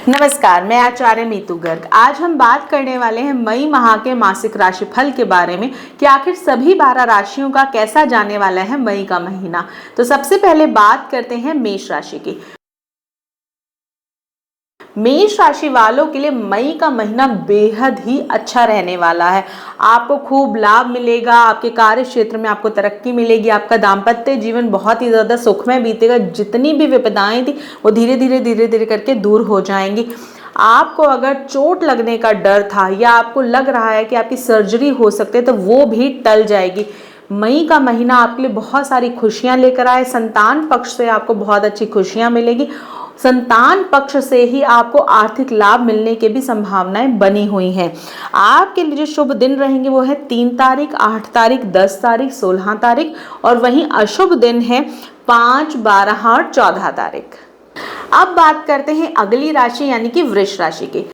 नमस्कार, मैं आचार्य नीतू गर्ग। आज हम बात करने वाले हैं मई माह के मासिक राशिफल के बारे में कि आखिर सभी 12 राशियों का कैसा जाने वाला है मई का महीना। तो सबसे पहले बात करते हैं मेष राशि की। मेष राशि वालों के लिए मई का महीना बेहद ही अच्छा रहने वाला है। आपको खूब लाभ मिलेगा, आपके कार्य क्षेत्र में आपको तरक्की मिलेगी, आपका दाम्पत्य जीवन बहुत ही ज़्यादा सुखमय बीतेगा। जितनी भी विपदाएं थी वो धीरे धीरे करके दूर हो जाएंगी। आपको अगर चोट लगने का डर था या आपको लग रहा है कि आपकी सर्जरी हो सकती है तो वो भी टल जाएगी। मई का महीना आपके लिए बहुत सारी खुशियां लेकर आए। संतान पक्ष से आपको बहुत अच्छी खुशियां मिलेगी। संतान पक्ष से ही आपको आर्थिक लाभ मिलने की भी संभावनाएं बनी हुई हैं। आपके लिए जो शुभ दिन रहेंगे वो है 3 तारीख, 8 तारीख, 10 तारीख, 16 तारीख और वहीं अशुभ दिन है 5, 12 और 14 तारीख। अब बात करते हैं अगली राशि यानी कि वृष राशि की।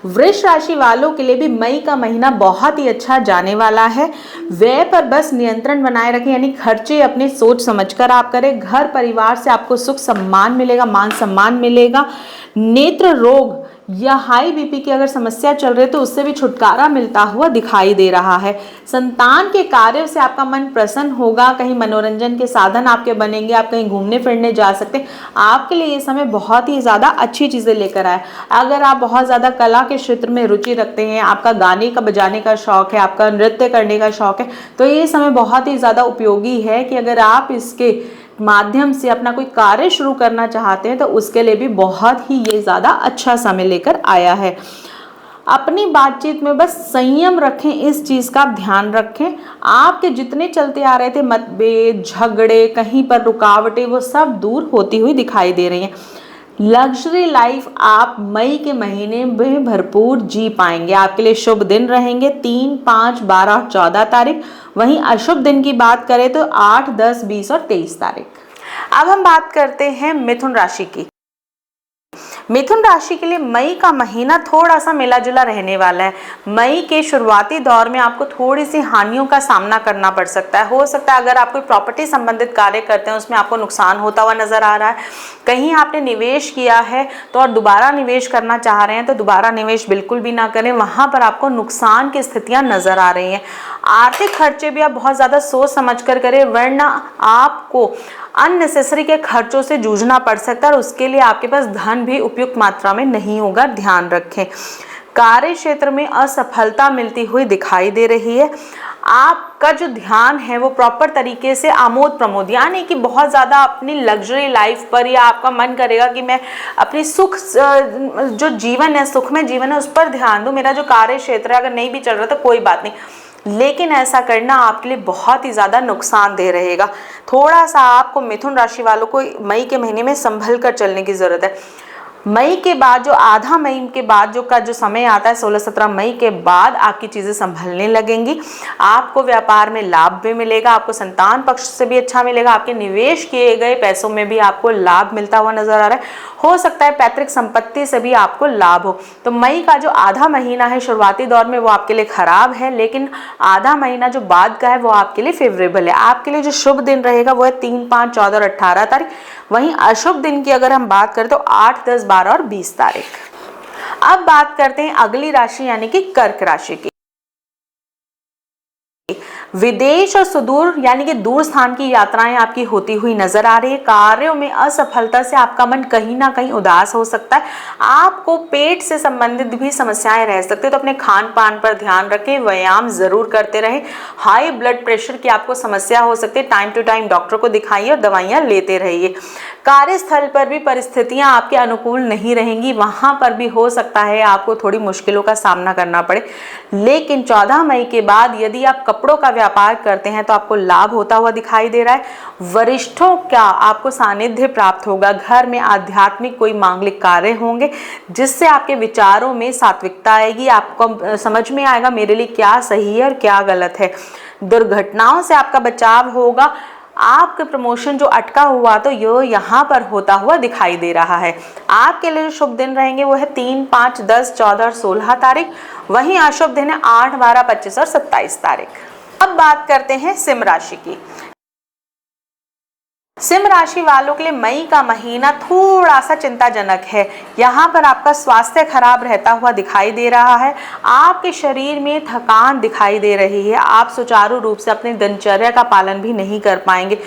वृष राशि वालों के लिए भी मई का महीना बहुत ही अच्छा जाने वाला है। व्यय पर बस नियंत्रण बनाए रखें, यानी खर्चे अपने सोच समझकर आप करें। घर परिवार से आपको सुख सम्मान मिलेगा, मान सम्मान मिलेगा। नेत्र रोग या हाई बीपी की अगर समस्या चल रही है तो उससे भी छुटकारा मिलता हुआ दिखाई दे रहा है। संतान के कार्यों से आपका मन प्रसन्न होगा। कहीं मनोरंजन के साधन आपके बनेंगे, आप कहीं घूमने फिरने जा सकते हैं। आपके लिए ये समय बहुत ही ज़्यादा अच्छी चीज़ें लेकर आए। अगर आप बहुत ज़्यादा कला के क्षेत्र में रुचि रखते हैं, आपका गाने का बजाने का शौक है, आपका नृत्य करने का शौक है, तो ये समय बहुत ही ज़्यादा उपयोगी है कि अगर आप इसके माध्यम से अपना कोई कार्य शुरू करना चाहते हैं तो उसके लिए भी बहुत ही ये ज़्यादा अच्छा समय लेकर आया है। अपनी बातचीत में बस संयम रखें, इस चीज़ का ध्यान रखें। आपके जितने चलते आ रहे थे मतभेद, झगड़े, कहीं पर रुकावटें, वो सब दूर होती हुई दिखाई दे रही हैं। लग्जरी लाइफ आप मई के महीने में भरपूर जी पाएंगे। आपके लिए शुभ दिन रहेंगे 3, 5, 12 और 14 तारीख। वहीं अशुभ दिन की बात करें तो 8, 10, 20 और 23 तारीख। अब हम बात करते हैं मिथुन राशि की। मिथुन राशि के लिए मई का महीना थोड़ा सा मिला जुला रहने वाला है। मई के शुरुआती दौर में आपको थोड़ी सी हानियों का सामना करना पड़ सकता है। हो सकता है अगर आप कोई प्रॉपर्टी संबंधित कार्य करते हैं उसमें आपको नुकसान होता हुआ नजर आ रहा है। कहीं आपने निवेश किया है तो और दोबारा निवेश करना चाह रहे हैं तो दोबारा निवेश बिल्कुल भी ना करें, वहां पर आपको नुकसान की स्थितियां नजर आ रही हैं। आर्थिक खर्चे भी आप बहुत ज्यादा सोच समझ कर करें, वरना आपको अननेसेसरी के खर्चों से जूझना पड़ सकता है और उसके लिए आपके पास धन भी उपयुक्त मात्रा में नहीं होगा, ध्यान रखें। कार्य क्षेत्र में असफलता मिलती हुई दिखाई दे रही है। आपका जो ध्यान है वो प्रॉपर तरीके से आमोद प्रमोद, यानी कि बहुत ज़्यादा अपनी लग्जरी लाइफ पर, या आपका मन करेगा कि मैं अपनी सुख जो जीवन है, सुख में जीवन है, उस पर ध्यान दूँ। मेरा जो कार्य क्षेत्र है अगर नहीं भी चल रहा तो कोई बात नहीं, लेकिन ऐसा करना आपके लिए बहुत ही ज़्यादा नुकसानदेह रहेगा। थोड़ा सा आपको मिथुन राशि वालों को मई के महीने में संभल कर चलने की ज़रूरत है। मई के बाद जो आधा मई के बाद जो समय आता है 16-17 मई के बाद आपकी चीज़ें संभलने लगेंगी। आपको व्यापार में लाभ भी मिलेगा, आपको संतान पक्ष से भी अच्छा मिलेगा, आपके निवेश किए गए पैसों में भी आपको लाभ मिलता हुआ नजर आ रहा है। हो सकता है पैतृक संपत्ति से भी आपको लाभ हो। तो मई का जो आधा महीना है शुरुआती दौर में वो आपके लिए खराब है, लेकिन आधा महीना जो बाद का है वो आपके लिए फेवरेबल है। आपके लिए जो शुभ दिन रहेगा वो है 3, 5, 14 और 18 तारीख। वहीं अशुभ दिन की अगर हम बात करें तो 8, 10, 12 और 20 तारीख। अब बात करते हैं अगली राशि यानी कि कर्क राशि की। विदेश और सुदूर यानी कि दूर स्थान की यात्राएं आपकी होती हुई नजर आ रही है। कार्यों में असफलता से आपका मन कहीं ना कहीं उदास हो सकता है। आपको पेट से संबंधित भी समस्याएं रह सकती है, तो अपने खान पान पर ध्यान रखें, व्यायाम जरूर करते रहें। हाई ब्लड प्रेशर की आपको समस्या हो सकती है, टाइम टू टाइम डॉक्टर को दिखाइए और दवाइयां लेते रहिए। कार्यस्थल पर भी परिस्थितियां आपके अनुकूल नहीं रहेंगी, वहां पर भी हो सकता है आपको थोड़ी मुश्किलों का सामना करना पड़े। लेकिन 14 मई के बाद यदि आप कपड़ों का व्यापार करते हैं तो आपको लाभ होता हुआ दिखाई दे रहा है। वरिष्ठों का आपको सानिध्य प्राप्त होगा। घर में आध्यात्मिक कोई मांगलिक कार्य होंगे जिससे आपके विचारों में सात्विकता आएगी। आपको समझ में आएगा मेरे लिए क्या सही है और क्या गलत है। दुर्घटनाओं से आपका बचाव होगा। आपका प्रमोशन जो अटका हुआ तो ये यहाँ पर होता हुआ दिखाई दे रहा है। आपके लिए जो शुभ दिन रहेंगे वो है 3, 5, 10, 14 और 16 तारीख। वहीं अशुभ दिन है 8, 12, 25 और 27 तारीख। अब बात करते हैं सिंह राशि की। सिंह राशि वालों के लिए मई का महीना थोड़ा सा चिंताजनक है। यहाँ पर आपका स्वास्थ्य खराब रहता हुआ दिखाई दे रहा है। आपके शरीर में थकान दिखाई दे रही है। आप सुचारू रूप से अपने दिनचर्या का पालन भी नहीं कर पाएंगे।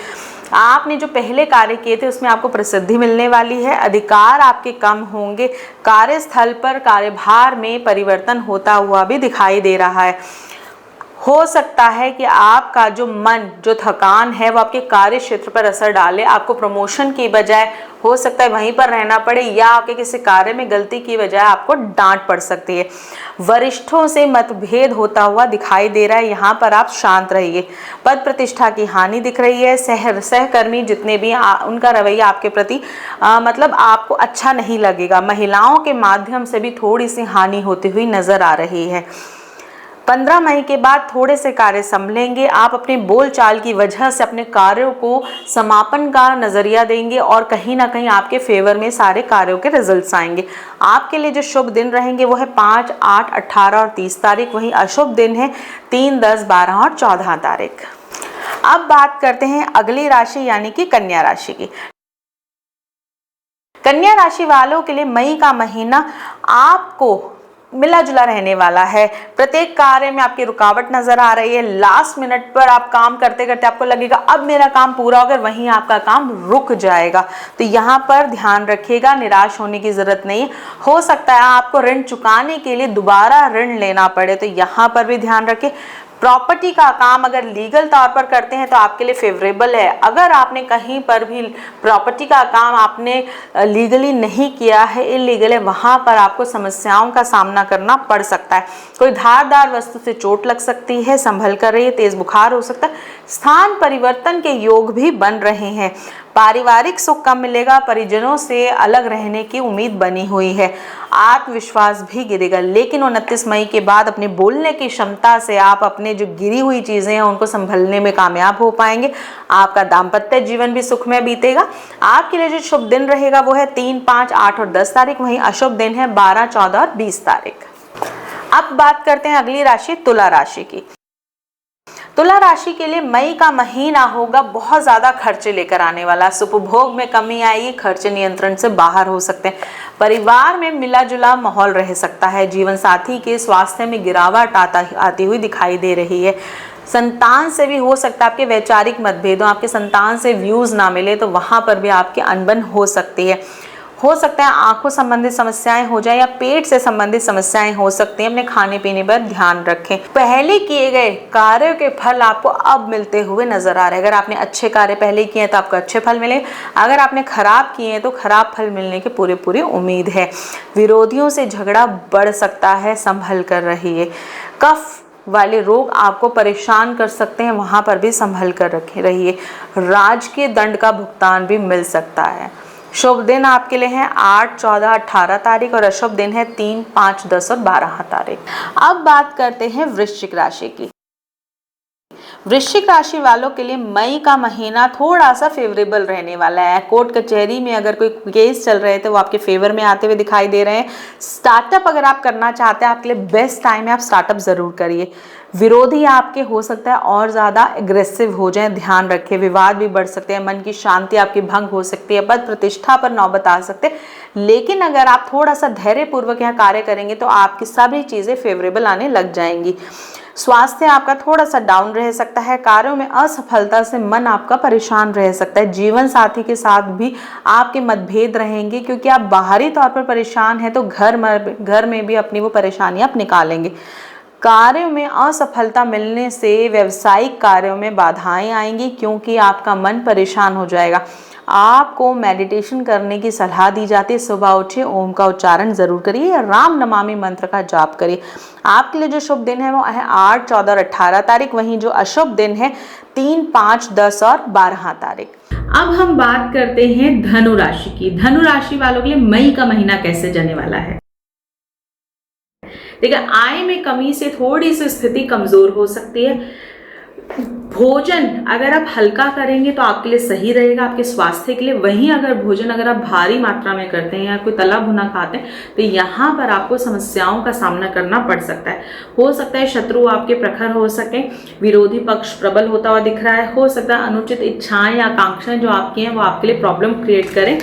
आपने जो पहले कार्य किए थे उसमें आपको प्रसिद्धि मिलने वाली है। अधिकार आपके कम होंगे। कार्यस्थल पर कार्यभार में परिवर्तन होता हुआ भी दिखाई दे रहा है। हो सकता है कि आपका जो मन, जो थकान है वो आपके कार्य क्षेत्र पर असर डाले। आपको प्रमोशन की बजाय हो सकता है वहीं पर रहना पड़े, या आपके किसी कार्य में गलती की बजाय आपको डांट पड़ सकती है। वरिष्ठों से मतभेद होता हुआ दिखाई दे रहा है। यहाँ पर आप शांत रहिए। पद प्रतिष्ठा की हानि दिख रही है। सहकर्मी जितने भी उनका रवैया आपके प्रति मतलब आपको अच्छा नहीं लगेगा। महिलाओं के माध्यम से भी थोड़ी सी हानि होती हुई नजर आ रही है। 15 मई के बाद थोड़े से कार्य संभलेंगे। आप अपने बोलचाल की वजह से अपने कार्यों को समापन का नजरिया देंगे और कहीं ना कहीं आपके फेवर में सारे कार्यों के रिजल्ट्स आएंगे। आपके लिए जो शुभ दिन रहेंगे वो है 5, 8, 18 और 30 तारीख। वहीं अशुभ दिन है 3, 10, 12 और 14 तारीख। अब बात करते हैं अगली राशि यानी कि कन्या राशि की। कन्या राशि वालों के लिए मई का महीना आपको मिला जुला रहने वाला है। प्रत्येक कार्य में आपकी रुकावट नजर आ रही है। लास्ट मिनट पर आप काम करते करते आपको लगेगा अब मेरा काम पूरा होगा, वहीं आपका काम रुक जाएगा। तो यहाँ पर ध्यान रखिएगा, निराश होने की जरूरत नहीं। हो सकता है आपको ऋण चुकाने के लिए दोबारा ऋण लेना पड़े, तो यहाँ पर भी ध्यान रखें। प्रॉपर्टी का काम अगर लीगल तौर पर करते हैं तो आपके लिए फेवरेबल है। अगर आपने कहीं पर भी प्रॉपर्टी का काम आपने लीगली नहीं किया है, इलीगल है, वहाँ पर आपको समस्याओं का सामना करना पड़ सकता है। कोई धारदार वस्तु से चोट लग सकती है, संभल कर रहिए। तेज बुखार हो सकता है। स्थान परिवर्तन के योग भी बन रहे हैं। पारिवारिक सुख कम मिलेगा। परिजनों से अलग रहने की उम्मीद बनी हुई है। आत्मविश्वास भी गिरेगा, लेकिन 29 मई के बाद अपने बोलने की क्षमता से आप अपने जो गिरी हुई चीजें हैं उनको संभलने में कामयाब हो पाएंगे। आपका दाम्पत्य जीवन भी सुखमय बीतेगा। आपके लिए जो शुभ दिन रहेगा वो है 3, 5, 8 और 10 तारीख। वहीं अशुभ दिन है 12, 14 और 20 तारीख। अब बात करते हैं अगली राशि तुला राशि की। तुला राशि के लिए मई का महीना होगा बहुत ज्यादा खर्चे लेकर आने वाला। उपभोग में कमी आएगी। खर्चे नियंत्रण से बाहर हो सकते हैं। परिवार में मिला जुला माहौल रह सकता है। जीवन साथी के स्वास्थ्य में गिरावट आती हुई दिखाई दे रही है। संतान से भी हो सकता है आपके वैचारिक मतभेदों, आपके संतान से व्यूज ना मिले तो वहां पर भी आपकी अनबन हो सकती है। हो सकता है आंखों संबंधित समस्याएं हो जाए या पेट से संबंधित समस्याएं हो सकती हैं। अपने खाने पीने पर ध्यान रखें। पहले किए गए कार्यों के फल आपको अब मिलते हुए नजर आ रहे हैं। अगर आपने अच्छे कार्य पहले किए हैं तो आपको अच्छे फल मिले। अगर आपने खराब किए हैं तो खराब फल मिलने की पूरी उम्मीद है। विरोधियों से झगड़ा बढ़ सकता है, संभल कर रहिए। कफ वाले रोग आपको परेशान कर सकते हैं, वहां पर भी संभल कर रहिए। राजकीय दंड का भुगतान भी मिल सकता है। शुभ दिन आपके लिए है 8, 14, 18 तारीख और अशुभ दिन है 3, 5, 10 और 12 तारीख। अब बात करते हैं वृश्चिक राशि की। वृश्चिक राशि वालों के लिए मई का महीना थोड़ा सा फेवरेबल रहने वाला है। कोर्ट कचहरी में अगर कोई केस चल रहे थे वो आपके फेवर में आते हुए दिखाई दे रहे हैं। स्टार्टअप अगर आप करना चाहते हैं आपके लिए बेस्ट टाइम है, आप स्टार्टअप जरूर करिए। विरोधी आपके हो सकता है और ज्यादा एग्रेसिव हो जाए, ध्यान रखें। विवाद भी बढ़ सकते हैं। मन की शांति आपकी भंग हो सकती है। पद प्रतिष्ठा पर नौबत आ सकते हैं। लेकिन अगर आप थोड़ा सा धैर्यपूर्वक यहाँ कार्य करेंगे तो आपकी सभी चीजें फेवरेबल आने लग जाएंगी। स्वास्थ्य आपका थोड़ा सा डाउन रह सकता है। कार्यों में असफलता से मन आपका परेशान रह सकता है। जीवन साथी के साथ भी आपके मतभेद रहेंगे, क्योंकि आप बाहरी तौर पर परेशान हैं तो घर में भी अपनी वो परेशानियां आप निकालेंगे। कार्यों में असफलता मिलने से व्यावसायिक कार्यों में बाधाएं आएंगी, क्योंकि आपका मन परेशान हो जाएगा। आपको मेडिटेशन करने की सलाह दी जाती है। सुबह उठिए, ओम का उच्चारण जरूर करिए या राम नमामि मंत्र का जाप करिए। आपके लिए जो शुभ दिन है वो है 8, 14 और 18 तारीख। वहीं जो अशुभ दिन है 3, 5, 10 और 12 तारीख। अब हम बात करते हैं धनु राशि की। धनु राशि वालों के लिए मई का महीना कैसे जाने वाला है। देखिए, आय में कमी से थोड़ी सी स्थिति कमजोर हो सकती है। भोजन अगर आप हल्का करेंगे तो आपके लिए सही रहेगा, आपके स्वास्थ्य के लिए। वहीं अगर भोजन अगर आप भारी मात्रा में करते हैं या कोई तला भुना खाते हैं तो यहाँ पर आपको समस्याओं का सामना करना पड़ सकता है। हो सकता है शत्रु आपके प्रखर हो सके, विरोधी पक्ष प्रबल होता हुआ दिख रहा है। हो सकता है अनुचित इच्छाएं या आकांक्षाएं जो आपकी हैं वो आपके लिए प्रॉब्लम क्रिएट करें।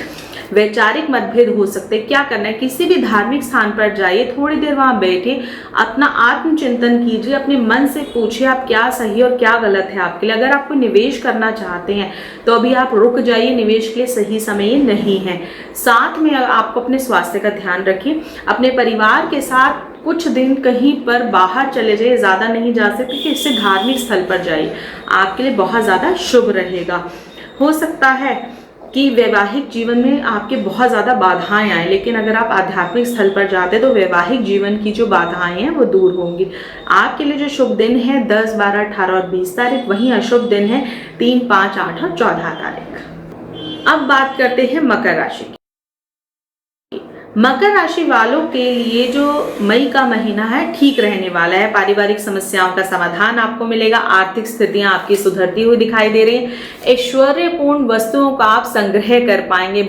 वैचारिक मतभेद हो सकते हैं। क्या करना है, किसी भी धार्मिक स्थान पर जाइए, थोड़ी देर वहां बैठे, अपना आत्मचिंतन कीजिए, अपने मन से पूछिए आप क्या सही और क्या गलत है आपके लिए। अगर आप कोई निवेश करना चाहते हैं तो अभी आप रुक जाइए, निवेश के लिए सही समय ये नहीं है। साथ में आपको अपने स्वास्थ्य का ध्यान रखिए। अपने परिवार के साथ कुछ दिन कहीं पर बाहर चले जाइए, ज़्यादा नहीं जा सकते कि इससे धार्मिक स्थल पर जाइए, आपके लिए बहुत ज़्यादा शुभ रहेगा। हो सकता है कि वैवाहिक जीवन में आपके बहुत ज़्यादा बाधाएं आए, लेकिन अगर आप आध्यात्मिक स्थल पर जाते हैं तो वैवाहिक जीवन की जो बाधाएं हैं वो दूर होंगी। आपके लिए जो शुभ दिन है 10, 12, 18 और 20 तारीख, वहीं अशुभ दिन है 3, 5, 8 और 14 तारीख। अब बात करते हैं मकर राशि की। मकर राशि वालों के लिए जो मई का महीना है ठीक रहने वाला है। पारिवारिक समस्याओं का समाधान आपको मिलेगा, आर्थिक स्थितियां आपकी सुधरती हुई दिखाई दे रही हैं, ऐश्वर्यपूर्ण वस्तुओं का आप संग्रह कर पाएंगे,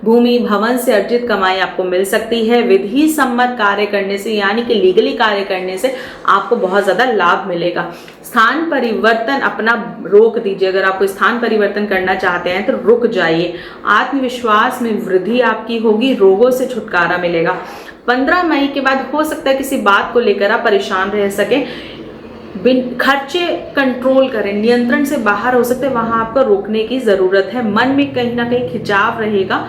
भूमि भवन से अर्जित कमाई आपको मिल सकती है। विधि सम्मत कार्य करने से यानी कि लीगली कार्य करने से आपको बहुत ज्यादा लाभ मिलेगा। स्थान परिवर्तन अपना रोक दीजिए, अगर आप कोई स्थान परिवर्तन करना चाहते हैं तो रुक जाइए। आत्मविश्वास में वृद्धि आपकी होगी, रोगों से छुटकारा मिलेगा। 15 मई के बाद हो सकता है किसी बात को लेकर आप परेशान रह सके, खर्चे कंट्रोल करें, नियंत्रण से बाहर हो सकते हैं, वहां आपको रोकने की जरूरत है। मन में कहीं ना कहीं खिंचाव रहेगा,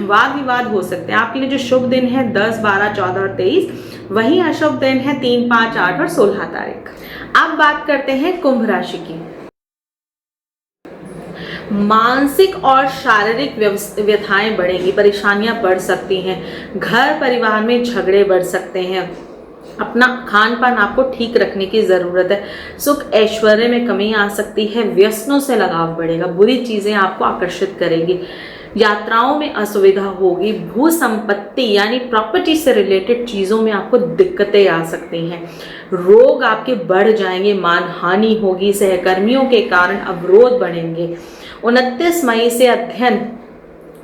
वाद विवाद हो सकते हैं। आपके लिए जो शुभ दिन है 10, 12, 14 और 23, वहीं अशुभ दिन है 3, 5, 8 और 16 तारीख। अब बात करते हैं कुंभ राशि की। मानसिक और शारीरिक व्यथाएं बढ़ेंगी, परेशानियां बढ़ सकती हैं, घर परिवार में झगड़े बढ़ सकते हैं। अपना खान पान आपको ठीक रखने की जरूरत है। सुख ऐश्वर्य में कमी आ सकती है, व्यसनों से लगाव बढ़ेगा, बुरी चीजें आपको आकर्षित करेगी, यात्राओं में असुविधा होगी, भू संपत्ति यानी प्रॉपर्टी से रिलेटेड चीजों में आपको दिक्कतें आ सकती हैं, रोग आपके बढ़ जाएंगे, मानहानि होगी, सहकर्मियों के कारण अवरोध बढ़ेंगे। 29 मई से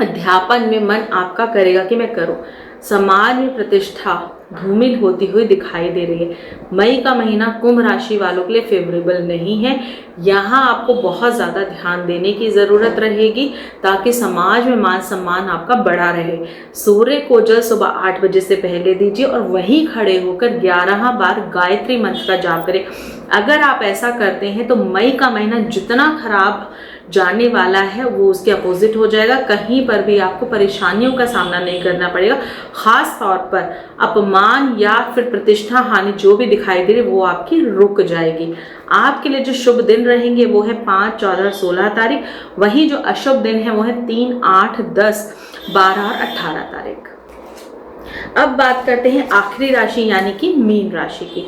अध्यापन में मन आपका करेगा कि मैं करूं। समाज में प्रतिष्ठा धूमिल होती हुई दिखाई दे रही है। मई का महीना कुंभ राशि वालों के लिए फेवरेबल नहीं है। यहाँ आपको बहुत ज़्यादा ध्यान देने की ज़रूरत रहेगी ताकि समाज में मान सम्मान आपका बढ़ा रहे। सूर्य को जल सुबह 8 बजे से पहले दीजिए और वहीं खड़े होकर 11 बार गायत्री मंत्र का जाप करें। अगर आप ऐसा करते हैं तो मई का महीना जितना खराब जाने वाला है वो उसके अपोजिट हो जाएगा। कहीं पर भी आपको परेशानियों का सामना नहीं करना पड़ेगा। खास तौर पर अपमान या फिर प्रतिष्ठा हानि जो भी दिखाई दे रही वो आपकी रुक जाएगी। आपके लिए जो शुभ दिन रहेंगे वो है 5, 14 और 16 तारीख। वहीं जो अशुभ दिन है वो है 3, 8, 10, 12 और 18 तारीख। अब बात करते हैं आखिरी राशि यानी कि मीन राशि की।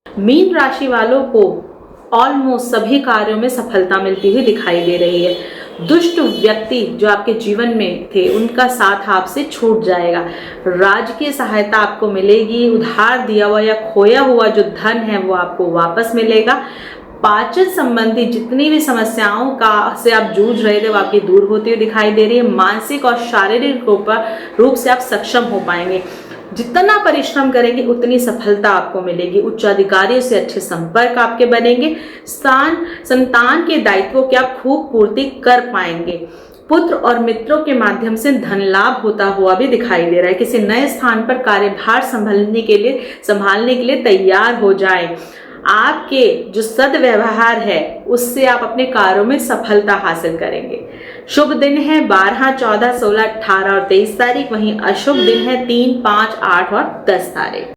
मीन राशि वालों को ऑलमोस्ट सभी कार्यों में सफलता मिलती हुई दिखाई दे रही है। दुष्ट व्यक्ति जो आपके जीवन में थे उनका साथ आपसे छूट जाएगा। राजकीय सहायता आपको मिलेगी। उधार दिया हुआ या खोया हुआ जो धन है वो आपको वापस मिलेगा। पाचन संबंधी जितनी भी समस्याओं का से आप जूझ रहे थे वो आपकी दूर होती हुई दिखाई दे रही है। मानसिक और शारीरिक रूप से आप सक्षम हो पाएंगे। जितना परिश्रम करेंगे उतनी सफलता आपको मिलेगी। उच्च अधिकारियों से अच्छे संपर्क आपके बनेंगे। संतान के दायित्वों की आप खूब पूर्ति कर पाएंगे। पुत्र और मित्रों के माध्यम से धन लाभ होता हुआ भी दिखाई दे रहा है। किसी नए स्थान पर कार्यभार संभालने के लिए तैयार हो जाए। आपके जो सद्व्यवहार है उससे आप अपने कार्यों में सफलता हासिल करेंगे। शुभ दिन है 12, 14, 16, 18 और 23 तारीख। वहीं अशुभ दिन है 3, 5, 8 और 10 तारीख।